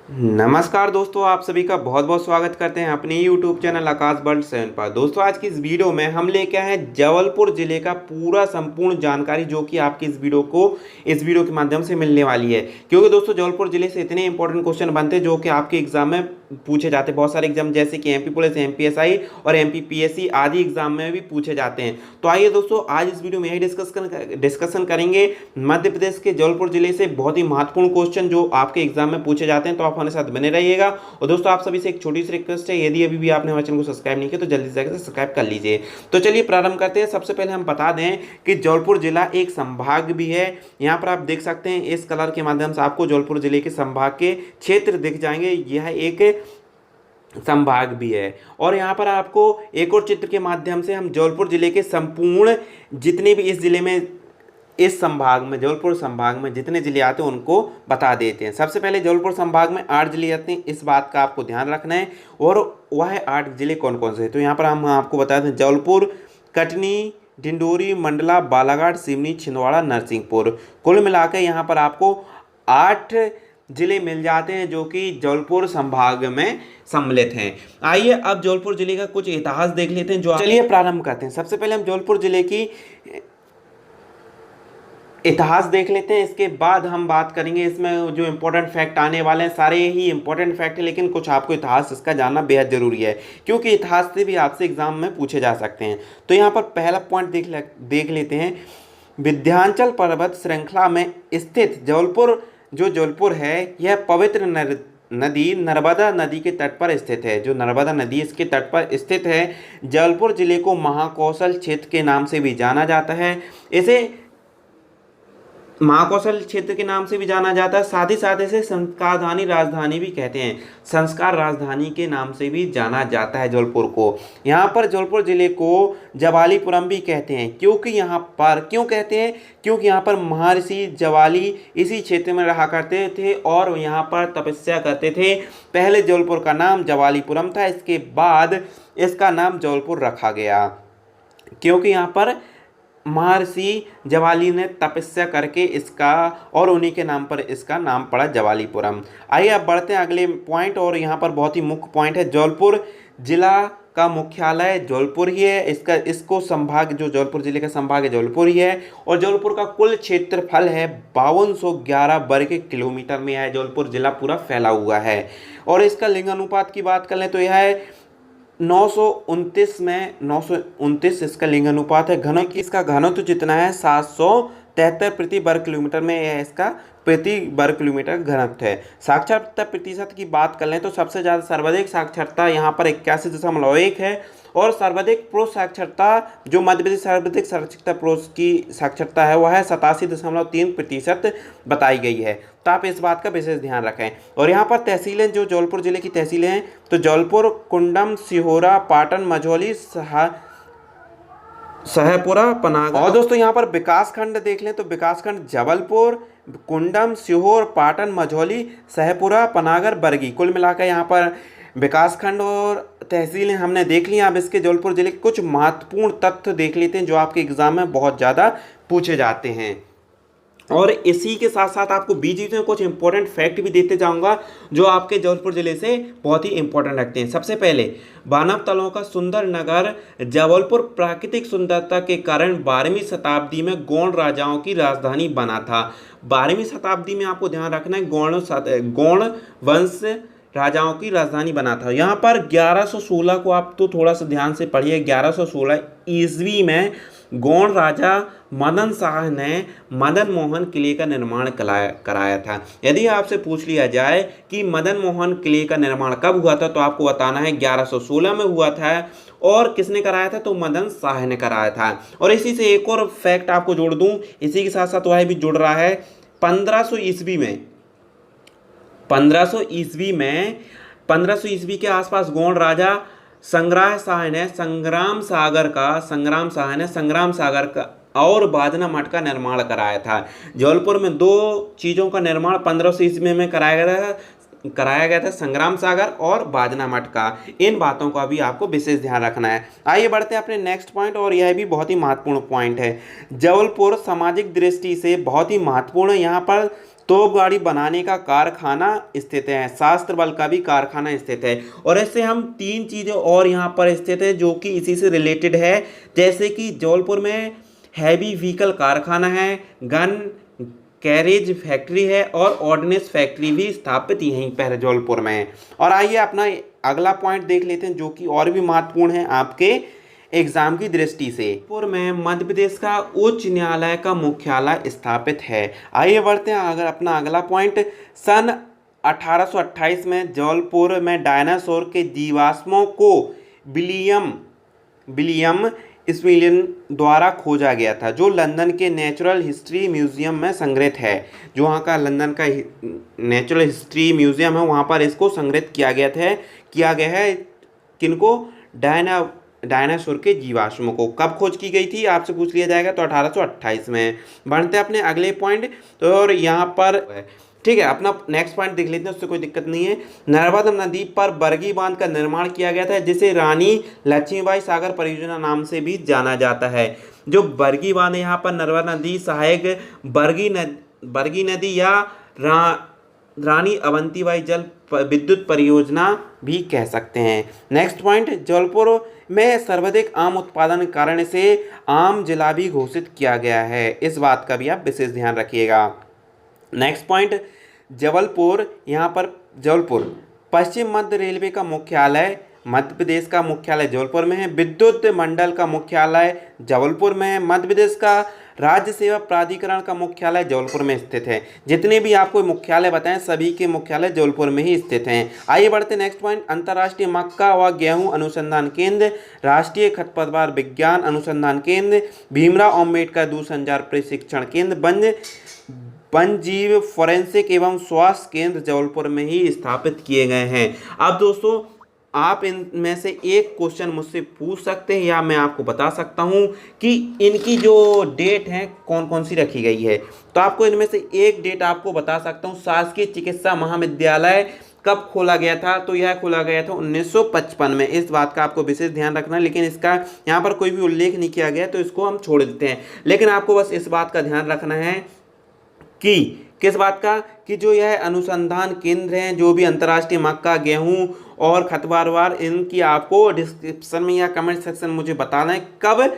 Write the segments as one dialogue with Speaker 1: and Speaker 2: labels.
Speaker 1: नमस्कार दोस्तों, आप सभी का बहुत बहुत स्वागत करते हैं अपने YouTube चैनल आकाश वर्ल्ड 7 पर। दोस्तों, आज की इस वीडियो में हम लेके आए हैं जबलपुर जिले का पूरा संपूर्ण जानकारी, जो कि आपकी इस वीडियो के माध्यम से मिलने वाली है। क्योंकि दोस्तों, जबलपुर जिले से इतने इंपॉर्टेंट क्वेश्चन बनते हैं जो कि आपके एग्जाम में पूछे जाते हैं। बहुत सारे एग्जाम जैसे कि MP पुलिस, MPSI और MPPSC आदि एग्जाम में भी पूछे जाते हैं। तो आइए दोस्तों, आज इस वीडियो में यही डिस्कशन करेंगे मध्य प्रदेश के जबलपुर जिले से बहुत ही महत्वपूर्ण क्वेश्चन जो आपके एग्जाम में पूछे जाते हैं। तो आप हमारे साथ बने रहिएगा। और दोस्तों, आप सभी से एक छोटी सी रिक्वेस्ट है, यदि अभी भी आपने हमारे चैनल को सब्सक्राइब नहीं किया तो जल्दी से जाकर सब्सक्राइब कर लीजिए। तो चलिए प्रारंभ करते हैं। सबसे पहले हम बता दें कि जबलपुर जिला एक संभाग भी है। यहाँ पर आप देख सकते हैं, इस कलर के माध्यम से आपको जबलपुर जिले के संभाग के क्षेत्र दिख जाएंगे। यह एक संभाग भी है। और यहाँ पर आपको एक और चित्र के माध्यम से हम जबलपुर जिले के संपूर्ण जितने भी इस जिले में, इस संभाग में, जबलपुर संभाग में जितने जिले आते हैं उनको बता देते हैं। सबसे पहले जबलपुर संभाग में 8 जिले आते हैं, इस बात का आपको ध्यान रखना है। और वह 8 जिले कौन कौन से हैं, तो यहाँ पर हम आपको बता दें, जबलपुर, कटनी, डिंडोरी, मंडला, बालाघाट, सिवनी, छिंदवाड़ा, नरसिंहपुर। कुल मिलाकर यहाँ पर आपको 8 जिले मिल जाते हैं जो कि जबलपुर संभाग में सम्मिलित हैं। आइए अब जबलपुर जिले का कुछ इतिहास देख लेते हैं। जो चलिए प्रारंभ करते हैं। सबसे पहले हम जबलपुर जिले की इतिहास देख लेते हैं, इसके बाद हम बात करेंगे। इसमें जो इंपॉर्टेंट फैक्ट आने वाले हैं सारे ही इंपॉर्टेंट फैक्ट है, लेकिन कुछ आपको इतिहास इसका जानना बेहद जरूरी है, क्योंकि इतिहास से भी आपसे एग्जाम में पूछे जा सकते हैं। तो यहाँ पर पहला पॉइंट देख लेते हैं। विंध्याचल पर्वत श्रृंखला में स्थित जबलपुर है, यह पवित्र नदी नर्मदा नदी के तट पर स्थित है। जो नर्मदा नदी इसके तट पर स्थित है। जबलपुर जिले को महाकौशल क्षेत्र के नाम से भी जाना जाता है। इसे महाकौशल क्षेत्र के नाम से भी जाना जाता है। साथ ही साथ इसे संस्कार राजधानी भी कहते हैं। संस्कार राजधानी के नाम से भी जाना जाता है जबलपुर को। यहाँ पर जबलपुर जिले को जवालीपुरम भी कहते हैं। क्यों कहते हैं, क्योंकि यहाँ पर महर्षि जवाली इसी क्षेत्र में रहा करते थे और यहाँ पर तपस्या करते थे। पहले जबलपुर का नाम जवालीपुरम था, इसके बाद इसका नाम जबलपुर रखा गया, क्योंकि यहाँ पर महर्षि जवाली ने तपस्या करके इसका, और उन्हीं के नाम पर इसका नाम पड़ा जवालीपुरम। आइए अब बढ़ते हैं अगले पॉइंट, और यहाँ पर बहुत ही मुख्य पॉइंट है। जबलपुर जिला का मुख्यालय जबलपुर ही है। इसको संभाग, जो जबलपुर जिले का संभाग है जबलपुर ही है। और जबलपुर का कुल क्षेत्रफल है 5211 वर्ग किलोमीटर में है। जबलपुर जिला पूरा फैला हुआ है। और इसका लिंग अनुपात की बात कर लें तो यह है 929 इसका लिंग अनुपात है। इसका घनत्व जितना है 773 प्रति वर्ग किलोमीटर में, यह इसका प्रति वर्ग किलोमीटर घनत्व है। साक्षरता प्रतिशत की बात कर लें तो सबसे ज़्यादा सर्वाधिक साक्षरता यहाँ पर 81.1 है। और सर्वाधिक पुरुष साक्षरता, जो मध्य प्रदेश सर्वाधिक साक्षरता पुरुष की साक्षरता है, वह है 87.3% बताई गई है। तो आप इस बात का विशेष ध्यान रखें। और यहाँ पर तहसीलें, जो जबलपुर जिले की तहसीलें हैं, तो जबलपुर, कुंडम, सिहोरा, पाटन, मझौली, सहपुरा, पनागर। और दोस्तों, यहाँ पर विकास खंड देख लें तो विकास खंड जबलपुर, कुंडम, सीहोर, पाटन, मझौली, सहपुरा, पनागर, बरगी। कुल मिलाकर यहाँ पर विकासखंड और तहसीलें हमने देख ली। अब इसके जबलपुर जिले के कुछ महत्वपूर्ण तथ्य देख लेते हैं जो आपके एग्जाम में बहुत ज़्यादा पूछे जाते हैं। और इसी के साथ साथ आपको बीच बीच में कुछ इंपॉर्टेंट फैक्ट भी देते जाऊंगा जो आपके जबलपुर जिले से बहुत ही इंपॉर्टेंट रखते हैं। सबसे पहले, बानव तलों का सुंदर नगर जबलपुर प्राकृतिक सुंदरता के कारण 12वीं शताब्दी में गौड़ राजाओं की राजधानी बना था। 12वीं शताब्दी में आपको ध्यान रखना है, गौड़ वंश राजाओं की राजधानी बना था। यहाँ पर 1116 को आप तो थोड़ा सा ध्यान से पढ़िए। 1116 ईस्वी में गौड़ राजा मदन शाह ने मदन मोहन किले का निर्माण कराया था। यदि आपसे पूछ लिया जाए कि मदन मोहन किले का निर्माण कब हुआ था, तो आपको बताना है 1116 में हुआ था। और किसने कराया था, तो मदन शाह ने कराया था। और इसी से एक और फैक्ट आपको जोड़ दूं, इसी के साथ साथ वह भी जुड़ रहा है। 1500 ईस्वी के आसपास गौड़ राजा संग्राम सागर का और बाजना मठ का निर्माण कराया था। जबलपुर में 2 चीज़ों का निर्माण 1500 ईस्वी में कराया गया था, संग्राम सागर और बाजना मठ का। इन बातों का भी आपको विशेष ध्यान रखना है। आइए बढ़ते हैं अपने नेक्स्ट पॉइंट, और यह भी बहुत ही महत्वपूर्ण पॉइंट है। जबलपुर सामाजिक दृष्टि से बहुत ही महत्वपूर्ण है। यहाँ पर तोप गाड़ी बनाने का कारखाना स्थित है, शास्त्र बल का भी कारखाना स्थित है। और ऐसे हम 3 चीज़ें और यहाँ पर स्थित है जो कि इसी से रिलेटेड है, जैसे कि जबलपुर में हैवी व्हीकल कारखाना है, गन कैरेज फैक्ट्री है और ऑर्डिनेंस फैक्ट्री भी स्थापित यहीं पर है जबलपुर में है। और आइए अपना अगला पॉइंट देख लेते हैं जो कि और भी महत्वपूर्ण है आपके एग्जाम की दृष्टि से। जबलपुर में मध्य प्रदेश का उच्च न्यायालय का मुख्यालय स्थापित है। आइए बढ़ते हैं अगर अपना अगला पॉइंट। सन 1828 में जबलपुर में डायनासोर के जीवाश्मों को विलियम स्मिलिन द्वारा खोजा गया था, जो लंदन के नेचुरल हिस्ट्री म्यूजियम में संग्रहित है। जो वहाँ का लंदन का नेचुरल हिस्ट्री म्यूजियम है वहाँ पर इसको संग्रहित किया गया है। किनको? डायनासोर के जीवाश्मों को। कब खोज की गई थी आपसे पूछ लिया जाएगा, तो 1828 में। बढ़ते हैं अपने अगले पॉइंट। तो और यहाँ पर ठीक है, अपना नेक्स्ट पॉइंट देख लेते हैं, उससे कोई दिक्कत नहीं है। नर्मदा नदी पर बरगी बांध का निर्माण किया गया था, जिसे रानी लक्ष्मीबाई सागर परियोजना नाम से भी जाना जाता है। जो बरगी बांध है यहाँ पर नर्मदा नदी सहायक बरगी नदी या रानी अवंतीबाई जल विद्युत परियोजना भी कह सकते हैं। नेक्स्ट पॉइंट, जबलपुर में सर्वाधिक आम उत्पादन के कारण से आम जिला भी घोषित किया गया है। इस बात का भी आप विशेष ध्यान रखिएगा। नेक्स्ट पॉइंट, जबलपुर पश्चिम मध्य रेलवे का मुख्यालय मध्य प्रदेश का मुख्यालय जबलपुर में है। विद्युत मंडल का मुख्यालय जबलपुर में है। मध्य प्रदेश का राज्य सेवा प्राधिकरण का मुख्यालय जबलपुर में स्थित है। जितने भी आपको मुख्यालय बताएं सभी के मुख्यालय जबलपुर में ही स्थित हैं। आइए बढ़ते नेक्स्ट पॉइंट। अंतर्राष्ट्रीय मक्का व गेहूं अनुसंधान केंद्र, राष्ट्रीय खरपतवार विज्ञान अनुसंधान केंद्र, भीमराव अम्बेडकर दूरसंचार प्रशिक्षण केंद्र, वन जीव फोरेंसिक एवं स्वास्थ्य केंद्र जबलपुर में ही स्थापित किए गए हैं। अब दोस्तों आप इनमें से एक क्वेश्चन मुझसे पूछ सकते हैं या मैं आपको बता सकता हूं कि इनकी जो डेट है कौन कौन सी रखी गई है। तो आपको इनमें से एक डेट आपको बता सकता हूं। शासकीय चिकित्सा महाविद्यालय कब खोला गया था? तो यह खोला गया था 1955 में। इस बात का आपको विशेष ध्यान रखना है, लेकिन इसका यहाँ पर कोई भी उल्लेख नहीं किया गया तो इसको हम छोड़ देते हैं। लेकिन आपको बस इस बात का ध्यान रखना है कि किस बात का, कि जो यह अनुसंधान केंद्र हैं, जो भी अंतर्राष्ट्रीय मक्का, गेहूं और खरपतवार, इनकी आपको डिस्क्रिप्शन में या कमेंट सेक्शन मुझे बताना है कब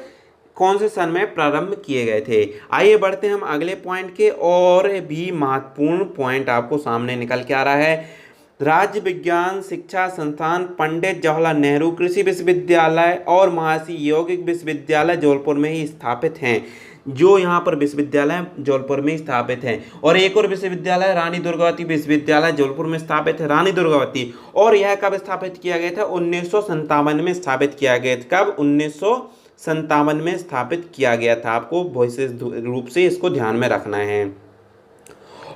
Speaker 1: कौन से सन में प्रारंभ किए गए थे। आइए बढ़ते हैं हम अगले पॉइंट के। और भी महत्वपूर्ण पॉइंट आपको सामने निकल के आ रहा है। राज्य विज्ञान शिक्षा संस्थान पंडित जवाहरलाल नेहरू कृषि विश्वविद्यालय और महर्षि यौगिक विश्वविद्यालय जबलपुर में ही स्थापित हैं। जो यहाँ पर विश्वविद्यालय जबलपुर में स्थापित है। और एक और विश्वविद्यालय रानी दुर्गावती विश्वविद्यालय जबलपुर में स्थापित है, रानी दुर्गावती। और यह कब स्थापित किया गया था? 1957 में स्थापित किया गया था। कब? 1957 में स्थापित किया गया था। आपको विशेष रूप से इसको ध्यान में रखना है।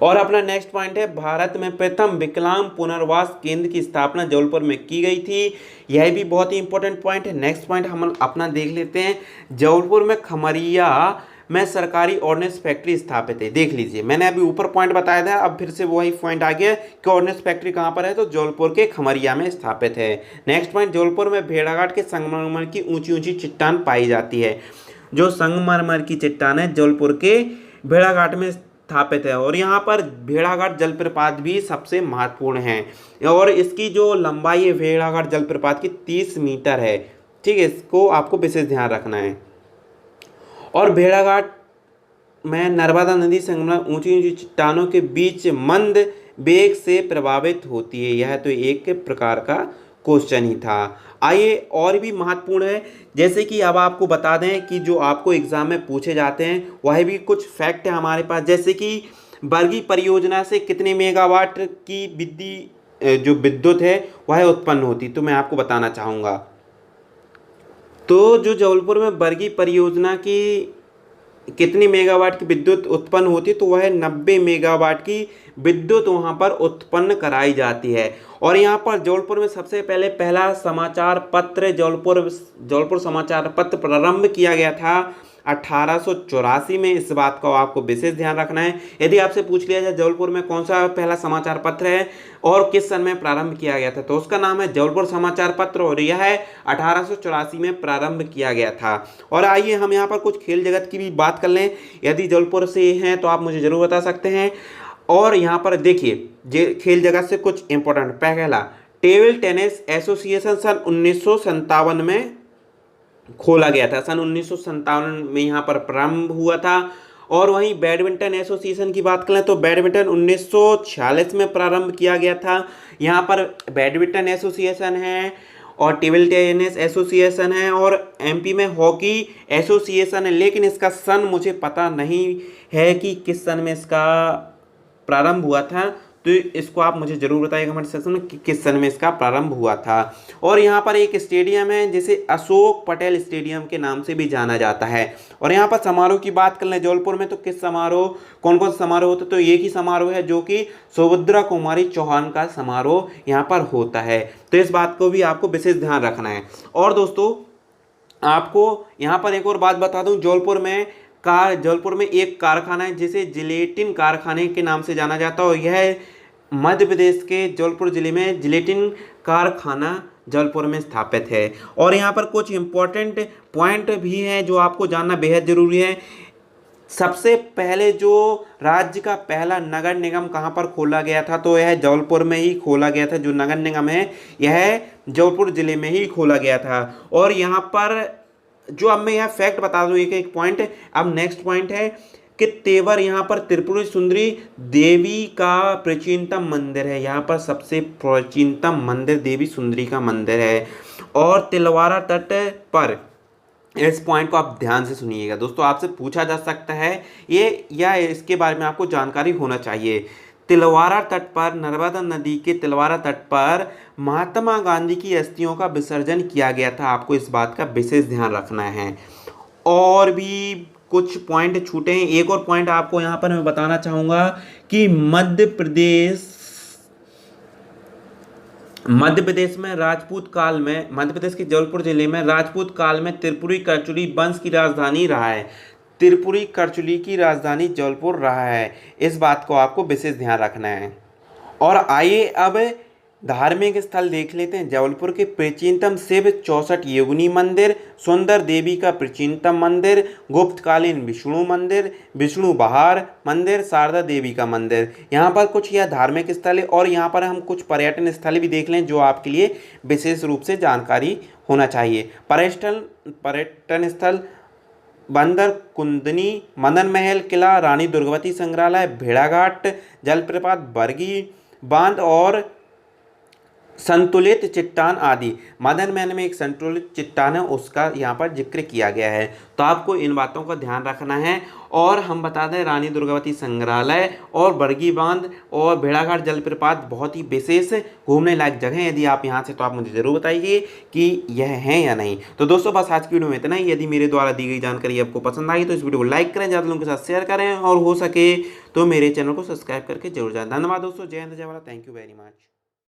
Speaker 1: और अपना नेक्स्ट पॉइंट है, भारत में प्रथम विकलांग पुनर्वास केंद्र की स्थापना जबलपुर में की गई थी। यह भी बहुत ही इंपॉर्टेंट पॉइंट है। नेक्स्ट पॉइंट हम अपना देख लेते हैं। जबलपुर में खमरिया में सरकारी ऑर्डिनेंस फैक्ट्री स्थापित है। देख लीजिए, मैंने अभी ऊपर पॉइंट बताया था, अब फिर से वही पॉइंट आ गया कि ऑर्डिनेंस फैक्ट्री कहाँ पर है, तो जबलपुर के खमरिया में स्थापित है। नेक्स्ट पॉइंट, जबलपुर में भेड़ाघाट के संगमरमर की ऊंची ऊंची चट्टान पाई जाती है। जो संगमरमर की चट्टान है जबलपुर के भेड़ाघाट में स्थापित है। और यहाँ पर भेड़ाघाट जलप्रपात भी सबसे महत्वपूर्ण है। और इसकी जो लंबाई है भेड़ाघाट जलप्रपात की 30 मीटर है। ठीक है, इसको आपको विशेष ध्यान रखना है। और भेड़ाघाट में नर्मदा नदी संगम ऊंची ऊंची चट्टानों के बीच मंद वेग से प्रभावित होती है। यह तो एक प्रकार का क्वेश्चन ही था। आइए और भी महत्वपूर्ण है, जैसे कि अब आपको बता दें कि जो आपको एग्जाम में पूछे जाते हैं वह भी कुछ फैक्ट है हमारे पास। जैसे कि बरगी परियोजना से कितने मेगावाट की जो विद्युत है वह उत्पन्न होती, तो मैं आपको बताना चाहूँगा। तो जो जबलपुर में बरगी परियोजना की कितनी मेगावाट की विद्युत उत्पन्न होती, तो वह 90 मेगावाट की विद्युत वहाँ पर उत्पन्न कराई जाती है। और यहाँ पर जबलपुर में सबसे पहला समाचार पत्र जबलपुर समाचार पत्र प्रारंभ किया गया था 1884 में। इस बात का आपको विशेष ध्यान रखना है। यदि आपसे पूछ लिया जाए जबलपुर में कौन सा पहला समाचार पत्र है और किस सन में प्रारंभ किया गया था, तो उसका नाम है जबलपुर समाचार पत्र और यह है 1884 में प्रारंभ किया गया था। और आइए हम यहाँ पर कुछ खेल जगत की भी बात कर लें। यदि जबलपुर से हैं तो आप मुझे जरूर बता सकते हैं। और यहाँ पर देखिए खेल जगत से कुछ इंपॉर्टेंट। पहला, टेबल टेनिस एसोसिएशन सन 1957 में खोला गया था। सन 1957 में यहाँ पर प्रारंभ हुआ था। और वहीं बैडमिंटन एसोसिएशन की बात करें तो बैडमिंटन 1946 में प्रारंभ किया गया था। यहाँ पर बैडमिंटन एसोसिएशन है और टेबल टेनिस एसोसिएशन है और एमपी में हॉकी एसोसिएशन है, लेकिन इसका सन मुझे पता नहीं है कि किस सन में इसका प्रारंभ हुआ था। तो इसको आप मुझे जरूर बताइएगा कमेंट सेक्शन में कि किस सन में इसका प्रारंभ हुआ था। और यहाँ पर एक स्टेडियम है जिसे अशोक पटेल स्टेडियम के नाम से भी जाना जाता है। और यहाँ पर समारोह की बात कर लें जबलपुर में, तो किस समारोह, कौन कौन सा समारोह होता है, तो एक ही समारोह है जो कि सुभद्रा कुमारी चौहान का समारोह यहाँ पर होता है। तो इस बात को भी आपको विशेष ध्यान रखना है। और दोस्तों आपको यहाँ पर एक और बात बता दूं, जबलपुर में एक कारखाना है जिसे जिलेटिन कारखाने के नाम से जाना जाता है और यह मध्य प्रदेश के जबलपुर जिले में जिलेटिन कारखाना जबलपुर में स्थापित है। और यहाँ पर कुछ इंपॉर्टेंट पॉइंट भी हैं जो आपको जानना बेहद जरूरी है। सबसे पहले जो राज्य का पहला नगर निगम कहाँ पर खोला गया था, तो यह जबलपुर में ही खोला गया था। जो नगर निगम है यह जबलपुर जिले में ही खोला गया था। और यहाँ पर जो अब मैं यहाँ फैक्ट बता दूँ एक एक पॉइंट। अब नेक्स्ट पॉइंट है कि तेवर यहाँ पर त्रिपुरी सुंदरी देवी का प्राचीनतम मंदिर है। यहाँ पर सबसे प्राचीनतम मंदिर देवी सुंदरी का मंदिर है। और तिलवारा तट पर, इस पॉइंट को आप ध्यान से सुनिएगा दोस्तों, आपसे पूछा जा सकता है ये या इसके बारे में आपको जानकारी होना चाहिए। तिलवारा तट पर, नर्मदा नदी के तिलवारा तट पर महात्मा गांधी की अस्थियों का विसर्जन किया गया था। आपको इस बात का विशेष ध्यान रखना है। और भी कुछ पॉइंट छूटे हैं। एक और पॉइंट आपको यहाँ पर मैं बताना चाहूँगा कि मध्य प्रदेश में राजपूत काल में, मध्य प्रदेश के जबलपुर जिले में राजपूत काल में त्रिपुरी करचुली वंश की राजधानी रहा है। त्रिपुरी करचुली की राजधानी जबलपुर रहा है। इस बात को आपको विशेष ध्यान रखना है। और आइए अब धार्मिक स्थल देख लेते हैं। जबलपुर के प्राचीनतम शिव 64 योगिनी मंदिर, सुंदर देवी का प्राचीनतम मंदिर, गुप्तकालीन विष्णु मंदिर, विष्णु बहार मंदिर, शारदा देवी का मंदिर। यहाँ पर कुछ यह धार्मिक स्थल है। और यहाँ पर हम कुछ पर्यटन स्थल भी देख लें जो आपके लिए विशेष रूप से जानकारी होना चाहिए। पर्यटन स्थल बंदर कुंदनी, मदन महल किला, रानी दुर्गावती संग्रहालय, भेड़ाघाट जलप्रपात, बरगी बांध और संतुलित चट्टान आदि। मदन महल में एक संतुलित चट्टान है, उसका यहाँ पर जिक्र किया गया है। तो आपको इन बातों का ध्यान रखना है। और हम बता दें रानी दुर्गावती संग्रहालय और बरगी बांध और भेड़ाघाट जलप्रपात बहुत ही विशेष घूमने लायक जगह है। यदि आप यहाँ से, तो आप मुझे ज़रूर बताइए कि यह है या नहीं। तो दोस्तों बस आज की वीडियो में इतना ही। यदि मेरे द्वारा दी गई जानकारी आपको पसंद आई तो इस वीडियो को लाइक करें, ज़्यादा लोगों के साथ शेयर करें और हो सके तो मेरे चैनल को सब्सक्राइब करके जरूर जाएं। धन्यवाद दोस्तों। जय हिंद, जय Bharat. Thank you very much.